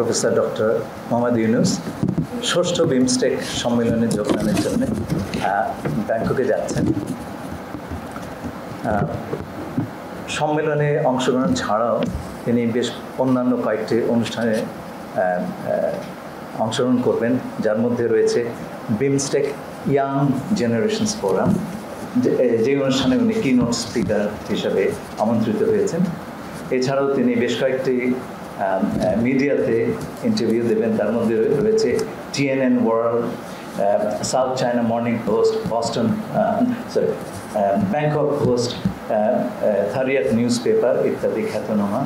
Professor doctor Mohammad Yunus ষষ্ঠ বিমস্টেক সম্মেলনে যোগদানের জন্য ব্যাংককে যাচ্ছেন। সম্মেলনে অংশগ্রহণ ছাড়াও তিনি বেশ অন্যান্য কয়েকটি অনুষ্ঠানে অংশগ্রহণ করবেন, যার মধ্যে রয়েছে বিমস্টেক ইয়াং জেনারেশনস ফোরাম, যে অনুষ্ঠানে উনি কিনোট স্পিকার হিসাবে আমন্ত্রিত হয়েছেন। এছাড়াও তিনি বেশ কয়েকটি মিডিয়াতে ইন্টারভিউ দেবেন, তার মধ্যে রয়েছে TNN world, south China morning post, Bangkok post, Thairath newspaper ইত্যাদি খ্যাতনামা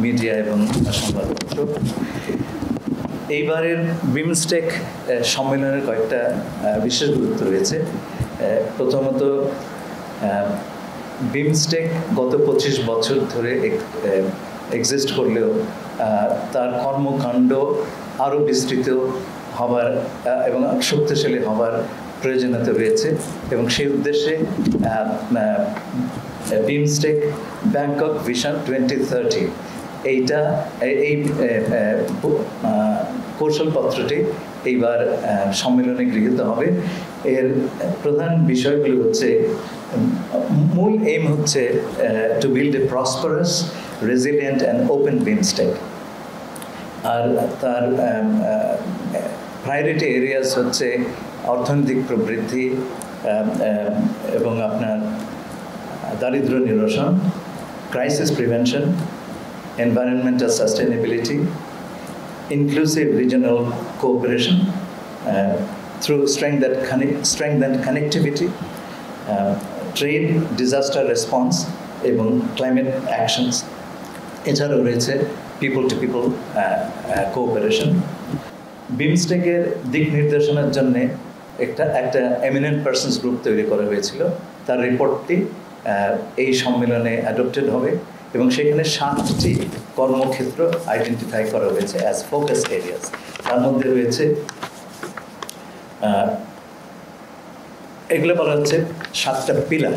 মিডিয়া এবং সংবাদপত্র। এইবারের বিমস্টেক সম্মেলনের কয়েকটা বিশেষ গুরুত্ব রয়েছে। প্রথমত, বিমস্টেক গত 25 বছর ধরে এক্সিস্ট করলেও তার কর্মকাণ্ড আরও বিস্তৃত হবার এবং শক্তিশালী হবার প্রয়োজনীয়তা রয়েছে, এবং সেই উদ্দেশ্যে বিমস্টেক ব্যাংকক ভিশন 2030 এই কৌশলপত্রটি এইবার সম্মেলনে গৃহীত হবে। এর প্রধান বিষয়গুলো হচ্ছে, মূল এইম হচ্ছে to build a prosperous, resilient and open BIMSTEC. আর তার প্রায়োরিটি এরিয়াস হচ্ছে অর্থনৈতিক প্রবৃদ্ধি এবং আপনার দারিদ্র নিরসন, crisis prevention, environmental sustainability, inclusive regional cooperation through strengthened connectivity, trade, disaster response এবং climate actions. এছাড়াও রয়েছে পিপল টু পিপল কোঅপারেশন। বিমস্টেকের দিক নির্দেশনার জন্য একটা এমিনেন্ট পার্সনস গ্রুপ তৈরি করা হয়েছিল। তার রিপোর্টটি এই সম্মেলনে অ্যাডপ্টেড হবে এবং সেখানে 7টি কর্মক্ষেত্র আইডেন্টিফাই করা হয়েছে অ্যাজ ফোকাস এরিয়াস। তার মধ্যে রয়েছে, এগুলো বলা হচ্ছে 7টা pillar: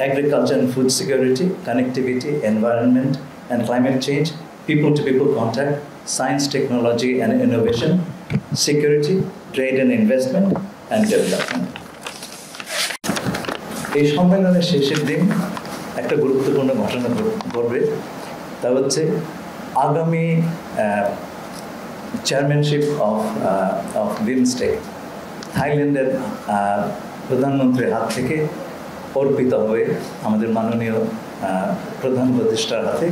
agriculture and food security, connectivity, environment and climate change, people to people contact, science, technology and innovation, security, trade and investment and development. এই সম্মেলনের শেষের দিন একটা গুরুত্বপূর্ণ ঘটনা ঘটবে, তা হচ্ছে আগামী চেয়ারম্যানশিপ অফ বিমস্টেক থাইল্যান্ডের প্রধানমন্ত্রীর হাত থেকে অর্পিত হবে আমাদের মাননীয় প্রধান উপদেষ্টার হাতে,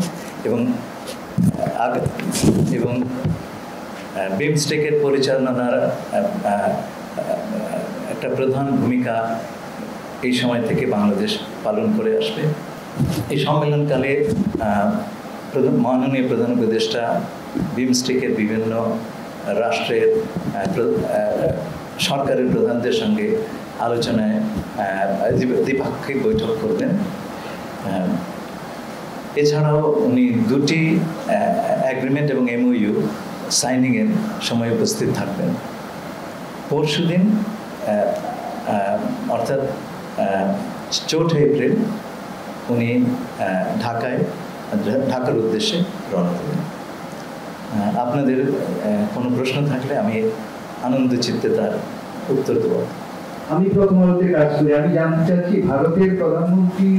এবং বিমস্টেকের পরিচালনার একটা প্রধান ভূমিকা এই সময় থেকে বাংলাদেশ পালন করে আসবে। এই সম্মেলনকালে মাননীয় প্রধান উপদেষ্টা বিমস্টেকের বিভিন্ন রাষ্ট্রের সরকারের প্রধানদের সঙ্গে আলোচনায় দ্বিপাক্ষিক বৈঠক করবেন। এছাড়াও উনি 2টি অ্যাগ্রিমেন্ট এবং MOU সাইনিংয়ের সময় উপস্থিত থাকবেন। পরশুদিন অর্থাৎ 4 এপ্রিল উনি ঢাকার উদ্দেশ্যে রওনা দেবেন। আপনাদের কোনো প্রশ্ন থাকলে আমি আনন্দ চিত্তে তার উত্তর দেব। আমি প্রথম আলোতে কাজ করি, আমি জানতে চাচ্ছি ভারতের প্রধানমন্ত্রী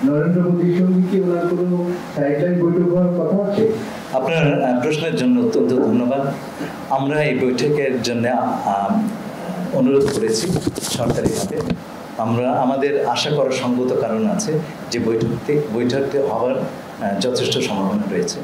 নরেন্দ্র মোদীর সঙ্গে কি ওনার কোনো সাইডলাইন বৈঠক হওয়ার কথা আছে? আপনার প্রশ্নের জন্য অত্যন্ত ধন্যবাদ। আমরা এই বৈঠকের জন্য অনুরোধ করেছি সরকারিভাবে। আমাদের আশা করার সঙ্গত কারণ আছে যে বৈঠকটি হওয়ার যথেষ্ট সম্ভাবনা রয়েছে।